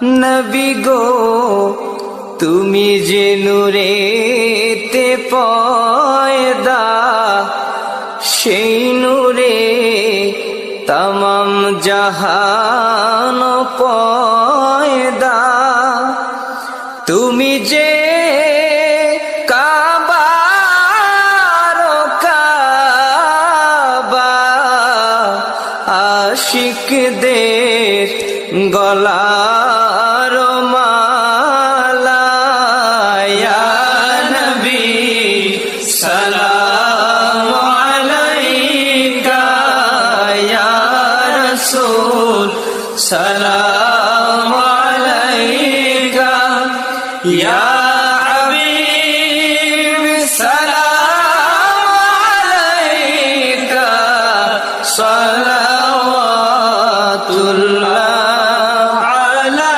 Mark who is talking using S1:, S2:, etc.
S1: নবী গো তুমি যে নূরেতে পয়দা, সেই নূরে তমাম জাহান পয়দা। তুমি যে